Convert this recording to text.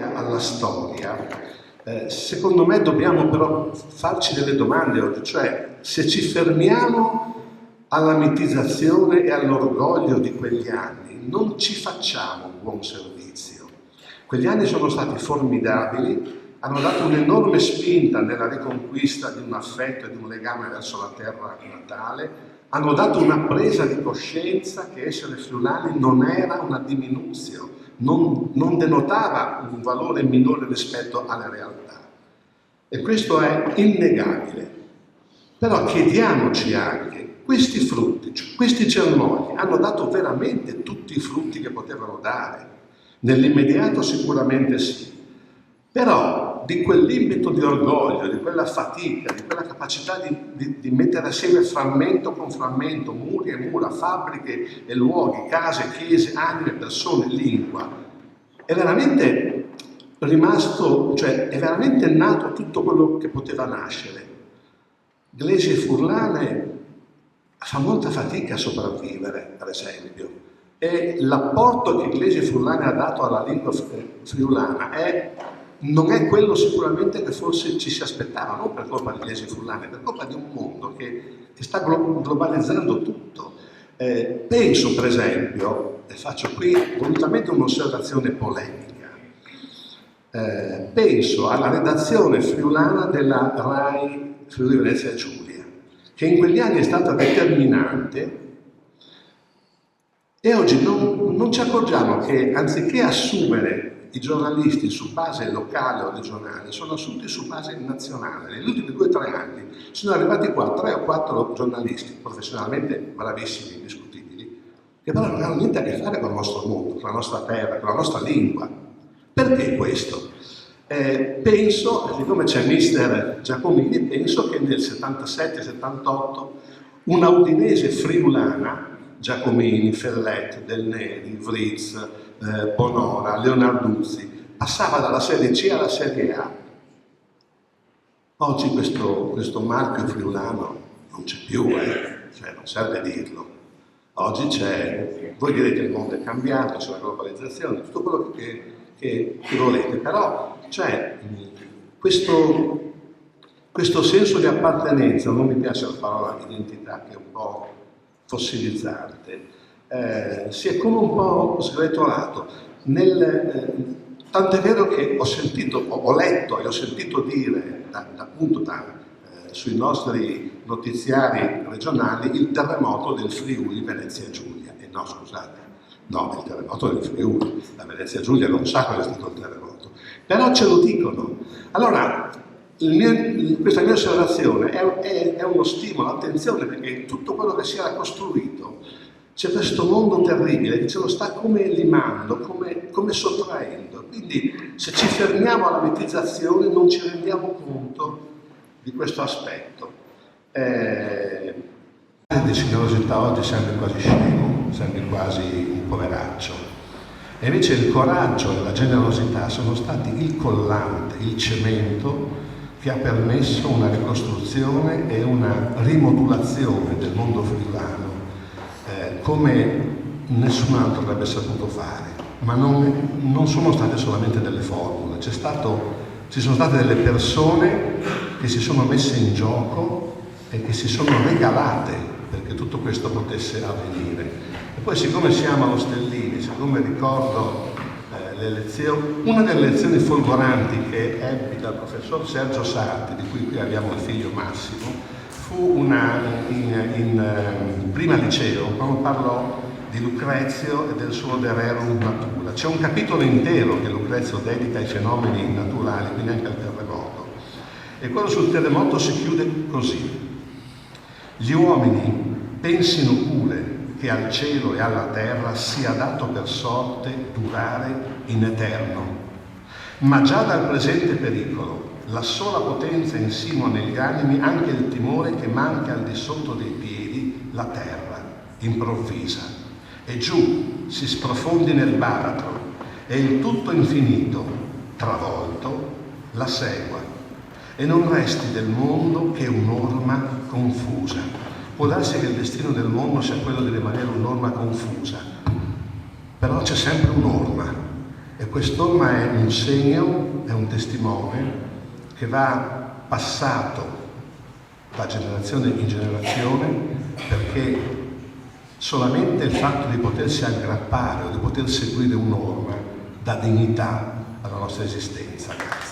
alla storia, secondo me dobbiamo però farci delle domande oggi, cioè se ci fermiamo alla mitizzazione e all'orgoglio di quegli anni, non ci facciamo un buon servizio. Quegli anni sono stati formidabili, hanno dato un'enorme spinta nella riconquista di un affetto e di un legame verso la terra natale, hanno dato una presa di coscienza che essere friulani non era una diminuzione, non denotava un valore minore rispetto alle realtà. E questo è innegabile. Però chiediamoci anche, questi frutti, questi germogli hanno dato veramente tutti i frutti che potevano dare? Nell'immediato sicuramente sì. Però di quell'impeto di orgoglio, di quella fatica, di quella capacità di mettere assieme frammento con frammento, muri e mura, fabbriche e luoghi, case, chiese, anime, persone, lingua, è veramente rimasto, cioè è veramente nato tutto quello che poteva nascere. Glesie Furlane fa molta fatica a sopravvivere, per esempio, e l'apporto che Glesie Furlane ha dato alla lingua friulana non è quello sicuramente che forse ci si aspettava, non per colpa di Glesie Furlane, per colpa di un mondo che sta globalizzando tutto. Penso, per esempio, e faccio qui volutamente un'osservazione polemica, penso alla redazione friulana della RAI Friuli Venezia Giulia, che in quegli anni è stata determinante, e oggi non ci accorgiamo che anziché assumere i giornalisti su base locale o regionale, sono assunti su base nazionale. Negli ultimi 2 o 3 anni sono arrivati qua 3 o 4 giornalisti professionalmente bravissimi, indiscutibili, che però non hanno niente a che fare con il nostro mondo, con la nostra terra, con la nostra lingua. Perché questo? Penso, siccome c'è mister Giacomini, penso che nel 77-78 una udinese friulana, Giacomini, Fellet, Del Neri, Vritz, Bonora, Leonarduzzi, passava dalla Serie C alla Serie A. Oggi questo marchio friulano non c'è più, cioè non serve dirlo. Oggi c'è, voi direte il mondo è cambiato, c'è la globalizzazione, tutto quello che volete, però c'è questo senso di appartenenza, non mi piace la parola identità che è un po' fossilizzante, si è come un po' sgretolato. Tant'è vero che ho letto e ho sentito dire sui nostri notiziari regionali il terremoto del Friuli Venezia Giulia. E no, scusate, no, il terremoto del Friuli, la Venezia Giulia non sa qual è stato il terremoto, però ce lo dicono. Allora, questa mia osservazione è uno stimolo, attenzione, perché tutto quello che si era costruito, c'è questo mondo terribile che ce lo sta come limando, come sottraendo. Quindi se ci fermiamo alla mitizzazione non ci rendiamo conto di questo aspetto. Di generosità oggi sembra quasi scemo, sembra quasi un poveraccio. E invece il coraggio e la generosità sono stati il collante, il cemento che ha permesso una ricostruzione e una rimodulazione del mondo friulano come nessun altro avrebbe saputo fare. Ma non sono state solamente delle formule, ci sono state delle persone che si sono messe in gioco e che si sono regalate perché tutto questo potesse avvenire. E poi, siccome siamo allo Stellini, siccome ricordo una delle lezioni folgoranti che ebbi dal professor Sergio Sarti, di cui qui abbiamo il figlio Massimo, fu in prima liceo, quando parlò di Lucrezio e del suo De Rerum Natura. C'è un capitolo intero che Lucrezio dedica ai fenomeni naturali, quindi anche al terremoto. E quello sul terremoto si chiude così: gli uomini pensino pure che al cielo e alla terra sia dato per sorte durare in eterno, ma già dal presente pericolo la sola potenza insinua negli animi anche il timore che manca al di sotto dei piedi la terra improvvisa, e giù si sprofondi nel baratro e il tutto infinito travolto la segua e non resti del mondo che un'orma confusa. Può darsi che il destino del mondo sia quello di rimanere un'orma confusa, però c'è sempre un'orma, E quest'orma è un segno, è un testimone che va passato da generazione in generazione, perché solamente il fatto di potersi aggrappare o di poter seguire un'orma dà dignità alla nostra esistenza.